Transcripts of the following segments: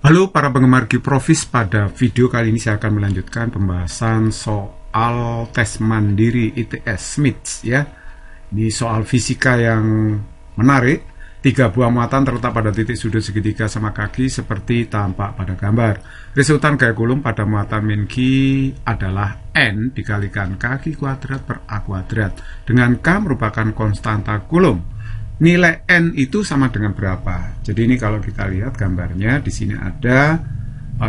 Halo para penggemar Geoprofis, pada video kali ini saya akan melanjutkan pembahasan soal tes mandiri ITS Smith ya. Ini soal fisika yang menarik. 3 buah muatan terletak pada titik sudut segitiga sama kaki seperti tampak pada gambar. Resultan gaya Coulomb pada muatan min Q adalah N dikalikan kaki kuadrat per A kuadrat, dengan K merupakan konstanta Coulomb. Nilai N itu sama dengan berapa? Jadi ini kalau kita lihat gambarnya, di sini ada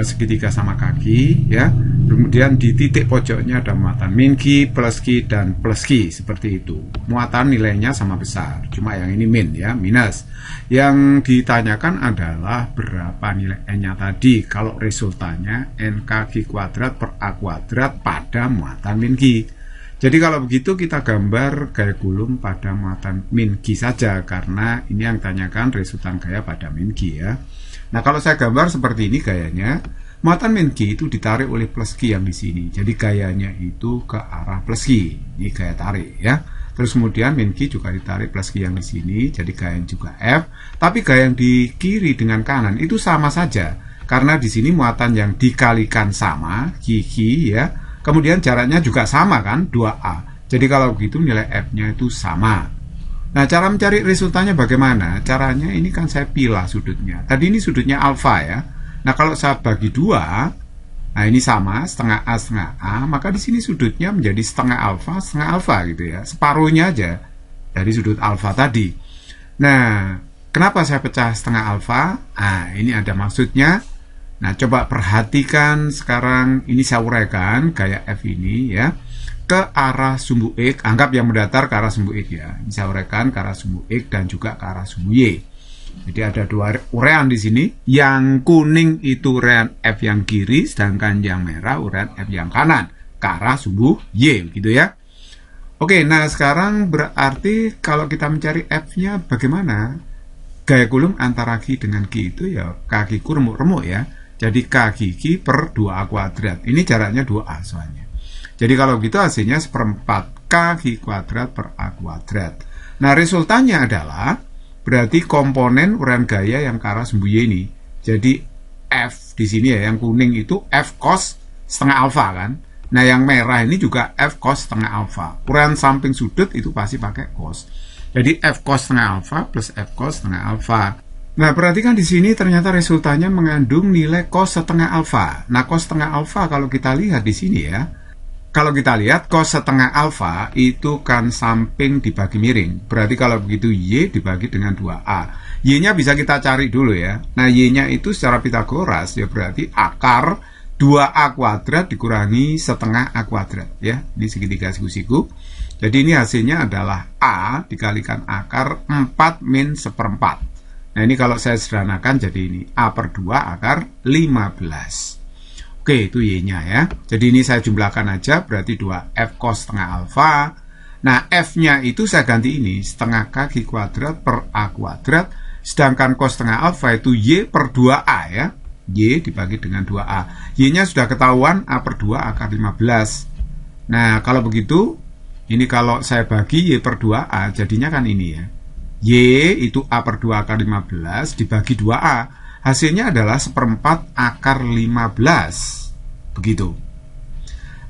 segitiga sama kaki ya. Kemudian di titik pojoknya ada muatan min Q, plus Q, dan plus Q, seperti itu. Muatan nilainya sama besar, cuma yang ini min ya, minus. Yang ditanyakan adalah berapa nilai N-nya tadi. Kalau resultannya N kaki kuadrat per A kuadrat pada muatan min Q. Jadi kalau begitu kita gambar gaya Coulomb pada muatan min Q saja, karena ini yang tanyakan resultan gaya pada min Q ya. Nah kalau saya gambar seperti ini gayanya, muatan min Q itu ditarik oleh plus Q yang di sini. Jadi gayanya itu ke arah plus Q. Ini gaya tarik ya. Terus kemudian min Q juga ditarik plus Q yang di sini. Jadi gaya juga F. Tapi gaya yang di kiri dengan kanan itu sama saja, karena di sini muatan yang dikalikan sama Q ya. Kemudian jaraknya juga sama kan, 2A. Jadi kalau begitu nilai F-nya itu sama. Nah, cara mencari resultannya bagaimana? Caranya ini kan saya pilah sudutnya. Tadi ini sudutnya alfa ya. Nah, kalau saya bagi 2, nah ini sama, setengah A, maka di sini sudutnya menjadi setengah alfa gitu ya. Separuhnya aja dari sudut alfa tadi. Nah, kenapa saya pecah setengah alfa? Nah, ini ada maksudnya. Nah, coba perhatikan sekarang, ini saya uraikan gaya F ini ya, ke arah sumbu X, anggap yang mendatar ke arah sumbu X ya. Ini saya uraikan ke arah sumbu X dan juga ke arah sumbu Y. Jadi ada 2 uraian di sini. Yang kuning itu uraian F yang kiri, sedangkan yang merah uraian F yang kanan ke arah sumbu Y gitu ya. Oke, nah sekarang berarti kalau kita mencari F-nya bagaimana? Gaya Coulomb antara Q dengan Q itu ya kakiku remuk-remuk ya. Jadi kaki Q per 2A kuadrat. Ini jaraknya 2A soalnya. Jadi kalau gitu hasilnya 1/4 kaki kuadrat per A kuadrat. Nah resultannya adalah berarti komponen uraian gaya yang ke arah sumbu Y ini. Jadi F di sini ya, yang kuning itu F cos setengah alfa kan. Nah yang merah ini juga F cos setengah alfa. Uraian samping sudut itu pasti pakai cos. Jadi F cos setengah alfa plus F cos setengah alfa. Nah, perhatikan di sini ternyata resultannya mengandung nilai cos setengah alfa. Nah, cos setengah alfa kalau kita lihat di sini ya. Kalau kita lihat cos setengah alfa itu kan samping dibagi miring. Berarti kalau begitu Y dibagi dengan 2A. Y-nya bisa kita cari dulu ya. Nah, Y-nya itu secara Pitagoras ya berarti akar 2A kuadrat dikurangi setengah A kuadrat ya. Ini segitiga siku-siku. Jadi ini hasilnya adalah A dikalikan akar 4 min 1/4. Nah ini kalau saya sederhanakan jadi ini A per 2 akar 15. Oke, itu Y-nya ya. Jadi ini saya jumlahkan aja, berarti 2F cos setengah alfa. Nah F-nya itu saya ganti ini, setengah kaki kuadrat per A kuadrat. Sedangkan cos setengah alfa itu Y per 2A ya. Y dibagi dengan 2A. Y-nya sudah ketahuan A per 2 akar 15. Nah kalau begitu, ini kalau saya bagi Y per 2A, jadinya kan ini ya. Y itu A per 2 akar 15 dibagi 2A. Hasilnya adalah 1/4 akar 15. Begitu.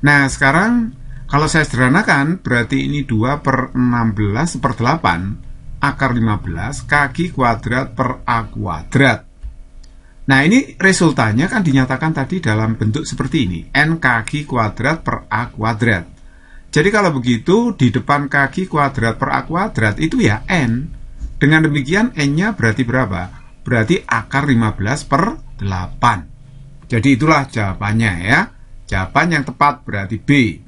Nah sekarang kalau saya sederhanakan, berarti ini 2 per 16 per 8 akar 15 kaki kuadrat per A kuadrat. Nah ini resultannya kan dinyatakan tadi dalam bentuk seperti ini, N kaki kuadrat per A kuadrat. Jadi kalau begitu di depan kaki kuadrat per A kuadrat itu ya N. Dengan demikian N-nya berarti berapa? Berarti akar 15 per 8. Jadi itulah jawabannya ya. Jawaban yang tepat berarti B.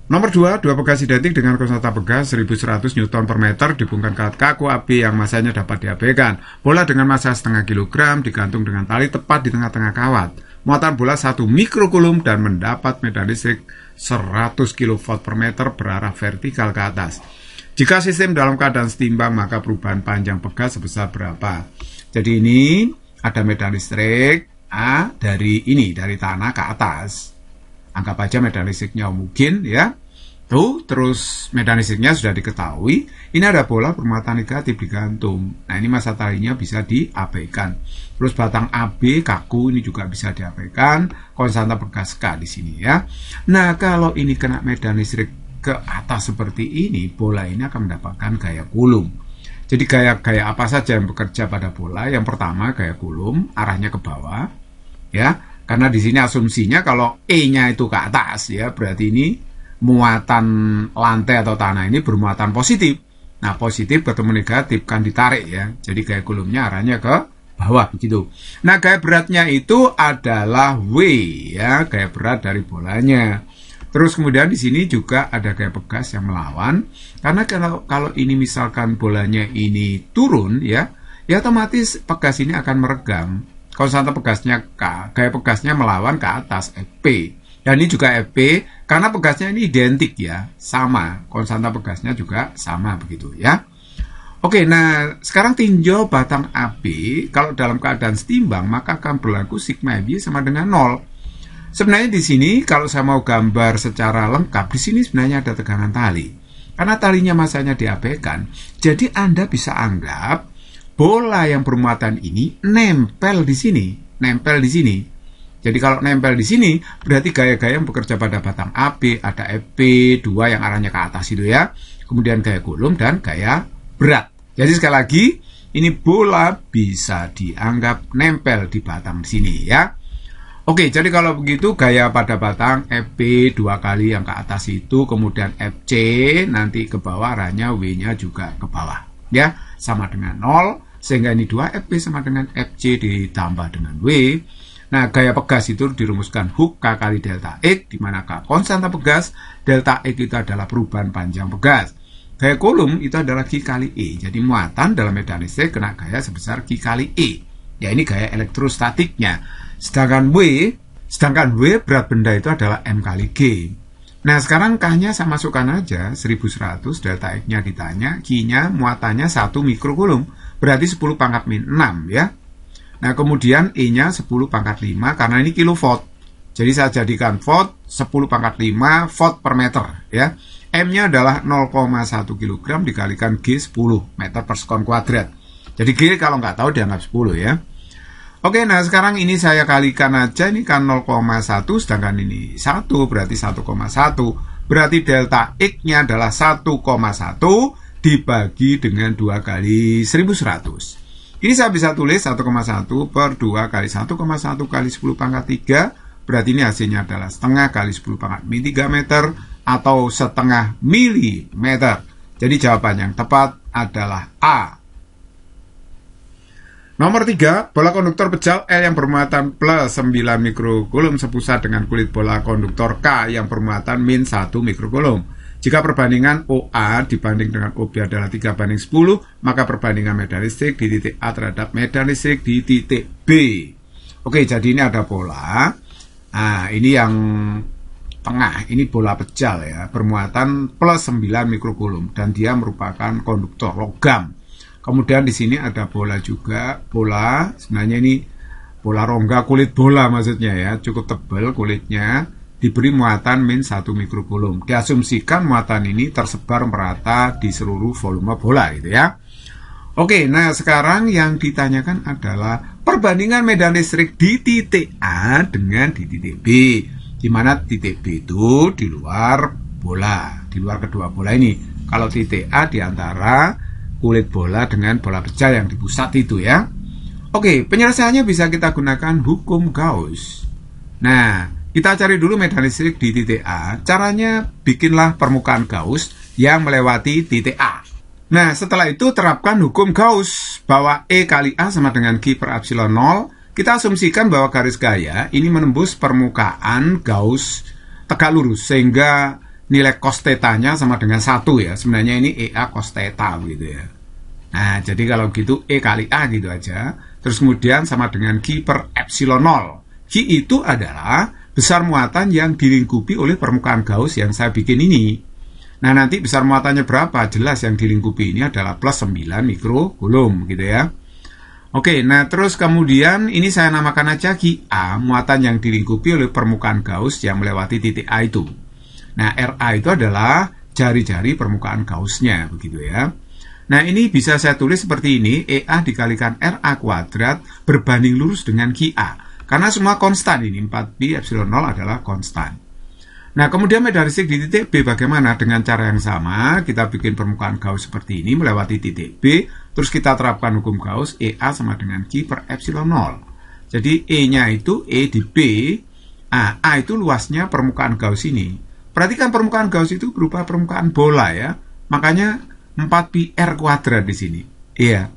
Nomor 2, 2 bekas identik dengan konstanta bekas 1100 Newton per meter dihubungkan ke kaku api yang masanya dapat diabaikan. Bola dengan massa setengah kilogram digantung dengan tali tepat di tengah-tengah kawat. Muatan bola 1 mikrocoulomb dan mendapat medan listrik 100 kV per meter berarah vertikal ke atas. Jika sistem dalam keadaan setimbang, maka perubahan panjang bekas sebesar berapa? Jadi ini ada medan listrik A dari tanah ke atas. Anggap aja medan listriknya mungkin ya. Tuh, terus medan listriknya sudah diketahui. Ini ada bola bermuatan negatif digantung. Nah, ini massa talinya bisa diabaikan. Terus batang AB kaku ini juga bisa diabaikan. Konstanta pegas K di sini ya. Nah, kalau ini kena medan listrik ke atas seperti ini, bola ini akan mendapatkan gaya Coulomb. Jadi gaya apa saja yang bekerja pada bola? Yang pertama gaya Coulomb, arahnya ke bawah, ya. Karena di sini asumsinya kalau E-nya itu ke atas, ya, berarti ini muatan lantai atau tanah ini bermuatan positif. Nah, positif ketemu negatif kan ditarik ya. Jadi gaya Coulomb-nya arahnya ke bawah begitu. Nah, gaya beratnya itu adalah W ya, gaya berat dari bolanya. Terus kemudian di sini juga ada gaya pegas yang melawan. Karena kalau ini misalkan bolanya ini turun ya otomatis pegas ini akan meregang. Konstanta pegasnya K, gaya pegasnya melawan ke atas Fp. Dan ini juga Fp, karena pegasnya ini identik ya, sama. Konstanta pegasnya juga sama begitu ya. Oke, nah sekarang tinjau batang AB, kalau dalam keadaan setimbang, maka akan berlaku sigma FY sama dengan 0. Sebenarnya di sini, kalau saya mau gambar secara lengkap, di sini sebenarnya ada tegangan tali. Karena talinya masanya diabaikan, jadi Anda bisa anggap bola yang bermuatan ini nempel di sini. Jadi kalau nempel di sini, berarti gaya-gaya yang bekerja pada batang AB, ada Fp2 yang arahnya ke atas itu ya. Kemudian gaya Coulomb dan gaya berat. Jadi sekali lagi, ini bola bisa dianggap nempel di batang sini ya. Oke, jadi kalau begitu gaya pada batang Fp 2 kali yang ke atas itu, kemudian Fc nanti ke bawah, arahnya W-nya juga ke bawah. Ya, sama dengan 0, sehingga ini 2 Fp sama dengan Fc ditambah dengan W. Nah, gaya pegas itu dirumuskan Hooke K kali delta X, di mana K konstanta pegas, delta X itu adalah perubahan panjang pegas. Gaya Coulomb itu adalah Q kali E. Jadi muatan dalam medan listrik kena gaya sebesar Q kali E. Ya, ini gaya elektrostatiknya. Sedangkan W berat benda itu adalah M kali G. Nah, sekarang K-nya saya masukkan aja 1100, delta X-nya ditanya, Q-nya muatannya 1 mikrocoulomb, berarti 10 pangkat min 6 ya. Nah, kemudian E-nya 10 pangkat 5 karena ini kilovolt. Jadi saya jadikan volt 10 pangkat 5 volt per meter ya. M-nya adalah 0,1 kg dikalikan G 10 meter per sekon kuadrat. Jadi G kalau nggak tahu dianggap 10 ya. Oke, nah sekarang ini saya kalikan aja, ini kan 0,1 sedangkan ini 1 berarti 1,1. Berarti delta X-nya adalah 1,1 dibagi dengan 2 kali 1100. Ini saya bisa tulis 1,1 per 2 kali 1,1 kali 10 pangkat 3. Berarti ini hasilnya adalah setengah kali 10 pangkat min 3 meter atau setengah milimeter. Jadi jawaban yang tepat adalah A. Nomor 3, bola konduktor pejal L yang bermuatan plus 9 mikrocoulomb sepusat dengan kulit bola konduktor K yang bermuatan min 1 mikrocoulomb. Jika perbandingan OA dibanding dengan OB adalah 3:10, maka perbandingan medan listrik di titik A terhadap medan listrik di titik B. Oke, jadi ini ada bola. Nah, ini yang tengah, ini bola pejal ya, bermuatan plus 9 mikrocoulomb dan dia merupakan konduktor logam. Kemudian di sini ada bola juga, bola sebenarnya ini bola rongga kulit bola maksudnya ya, cukup tebal kulitnya, diberi muatan min 1 mikrocoulomb. Diasumsikan muatan ini tersebar merata di seluruh volume bola gitu ya. Oke, nah sekarang yang ditanyakan adalah perbandingan medan listrik di titik A dengan di titik B. Di mana titik B itu di luar bola, di luar kedua bola ini. Kalau titik A di antara kulit bola dengan bola pejal yang di pusat itu ya. Oke, penyelesaiannya bisa kita gunakan hukum Gauss. Nah, kita cari dulu medan listrik di titik A. Caranya bikinlah permukaan Gauss yang melewati titik A. Nah, setelah itu terapkan hukum Gauss bahwa E kali A sama dengan Q per epsilon 0. Kita asumsikan bahwa garis gaya ini menembus permukaan Gauss tegak lurus sehingga nilai cos theta-nya sama dengan 1 ya. Sebenarnya ini EA cos theta gitu ya. Nah, jadi kalau gitu E kali A gitu aja. Terus kemudian sama dengan Q per epsilon 0. Q itu adalah besar muatan yang dilingkupi oleh permukaan Gauss yang saya bikin ini. Nah, nanti besar muatannya berapa? Jelas yang dilingkupi ini adalah plus 9 mikrocoulomb gitu ya. Oke, nah terus kemudian ini saya namakan aja QA, muatan yang dilingkupi oleh permukaan Gauss yang melewati titik A itu. Nah, RA itu adalah jari-jari permukaan Gauss-nya, begitu ya. Nah, ini bisa saya tulis seperti ini, EA dikalikan RA kuadrat berbanding lurus dengan QA. Karena semua konstan ini, 4pi epsilon 0 adalah konstan. Nah, kemudian medaristik di titik B bagaimana? Dengan cara yang sama, kita bikin permukaan Gauss seperti ini, melewati titik B, terus kita terapkan hukum Gauss, EA sama dengan Q per epsilon 0. Jadi, E-nya itu E di B, A itu luasnya permukaan Gauss ini. Perhatikan permukaan Gauss itu berupa permukaan bola ya, makanya 4pi R kuadrat di sini. Iya,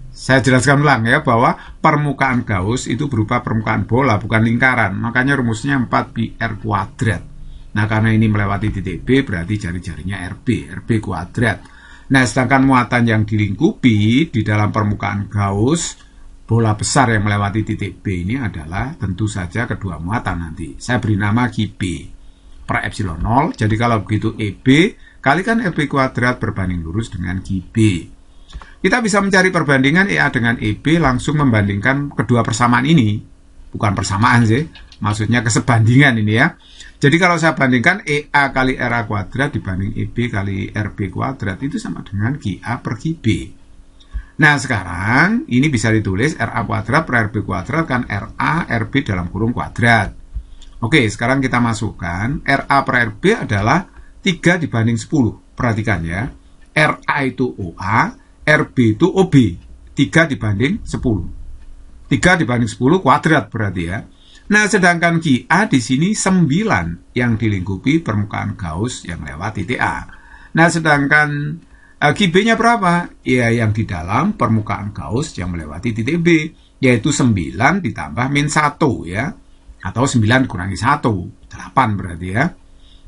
saya jelaskan ulang ya, bahwa permukaan Gauss itu berupa permukaan bola, bukan lingkaran, makanya rumusnya 4pi R kuadrat. Nah, karena ini melewati titik B, berarti jari-jarinya RB kuadrat. Nah, sedangkan muatan yang dilingkupi di dalam permukaan Gauss, bola besar yang melewati titik B ini adalah tentu saja kedua muatan nanti. Saya beri nama QB per epsilon 0. Jadi kalau begitu EB kalikan RB kuadrat berbanding lurus dengan QB. Kita bisa mencari perbandingan EA dengan EB langsung membandingkan kedua persamaan ini. Bukan persamaan sih, maksudnya kesebandingan ini ya. Jadi kalau saya bandingkan EA kali RA kuadrat dibanding EB kali RB kuadrat itu sama dengan QA per QB. Nah sekarang ini bisa ditulis RA kuadrat per RB kuadrat kan RA RB dalam kurung kuadrat. Oke, sekarang kita masukkan RA per RB adalah 3 dibanding 10. Perhatikan ya, RA itu OA, RB itu OB, 3 dibanding 10. 3 dibanding 10 kuadrat berarti ya. Nah, sedangkan QA di sini 9 yang dilingkupi permukaan Gauss yang lewat titik A. Nah, sedangkan QB-nya berapa? Ya, yang di dalam permukaan Gauss yang melewati titik B, yaitu 9 ditambah min 1 ya. Atau 9 kurangi 1, 8 berarti ya.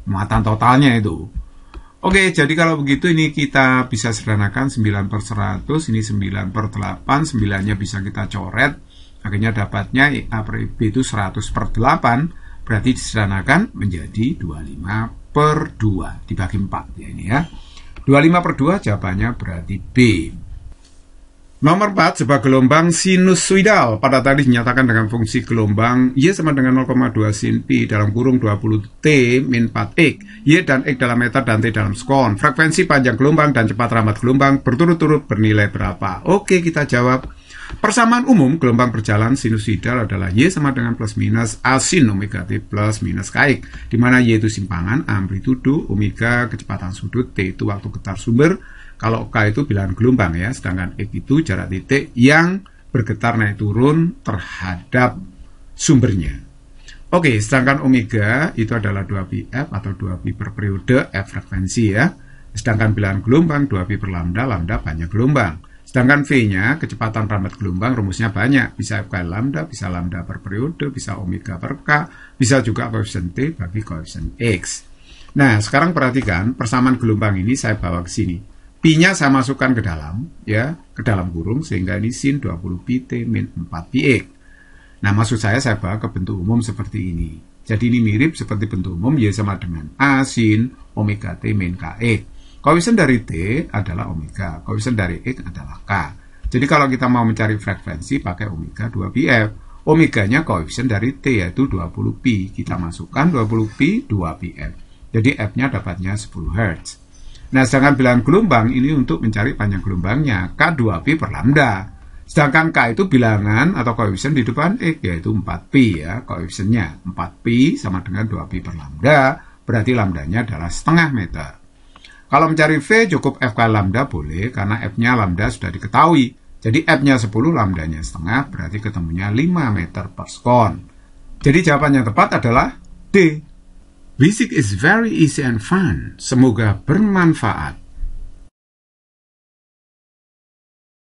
Muatan totalnya itu. Oke, jadi kalau begitu ini kita bisa sederhanakan 9 per 100, ini 9 per 8, 9-nya bisa kita coret. Akhirnya dapatnya EA per EB itu 100 per 8, berarti disederhanakan menjadi 25 per 2, dibagi 4 ya ini ya. 25 per 2 jawabannya berarti B. Nomor 4, sebuah gelombang sinusoidal pada tadi dinyatakan dengan fungsi gelombang Y sama dengan 0,2 sin pi dalam kurung 20T min 4X. Y dan X dalam meter dan T dalam sekon. Frekuensi panjang gelombang dan cepat rambat gelombang berturut-turut bernilai berapa? Oke, kita jawab. Persamaan umum gelombang berjalan sinusoidal adalah Y sama dengan plus minus A sin omega T plus minus KX, di mana Y itu simpangan, amplitudo, omega kecepatan sudut, T itu waktu getar sumber, kalau K itu bilangan gelombang ya, sedangkan X itu jarak titik yang bergetar naik turun terhadap sumbernya. Oke, sedangkan omega itu adalah 2πf atau 2pi per periode, F frekuensi ya. Sedangkan bilangan gelombang 2pi per lambda, lambda panjang gelombang. Sedangkan V-nya, kecepatan rambat gelombang, rumusnya banyak. Bisa F kali lambda, bisa lambda per periode, bisa omega per K, bisa juga koefisien T bagi koefisien X. Nah, sekarang perhatikan, persamaan gelombang ini saya bawa ke sini. Pi-nya saya masukkan ke dalam, ya, ke dalam kurung, sehingga ini sin 20pi T min 4pi X. Nah, maksud saya bawa ke bentuk umum seperti ini. Jadi ini mirip seperti bentuk umum, Y sama dengan A sin omega T min KX. Koefisien dari T adalah omega, koefisien dari X adalah K. Jadi kalau kita mau mencari frekuensi pakai omega 2πf. Omeganya koefisien dari T yaitu 20pi. Kita masukkan 20pi 2πf. Jadi F-nya dapatnya 10 Hz. Nah, sedangkan bilangan gelombang ini untuk mencari panjang gelombangnya, K 2pi per lambda. Sedangkan K itu bilangan atau koefisien di depan X yaitu 4pi ya, koefisiennya 4pi sama dengan 2pi per lambda, berarti lambdanya adalah setengah meter. Kalau mencari V cukup F kali lambda boleh, karena F-nya lambda sudah diketahui. Jadi F-nya 10, lambdanya setengah, berarti ketemunya 5 meter per sekon. Jadi jawaban yang tepat adalah D. Basic is very easy and fun. Semoga bermanfaat.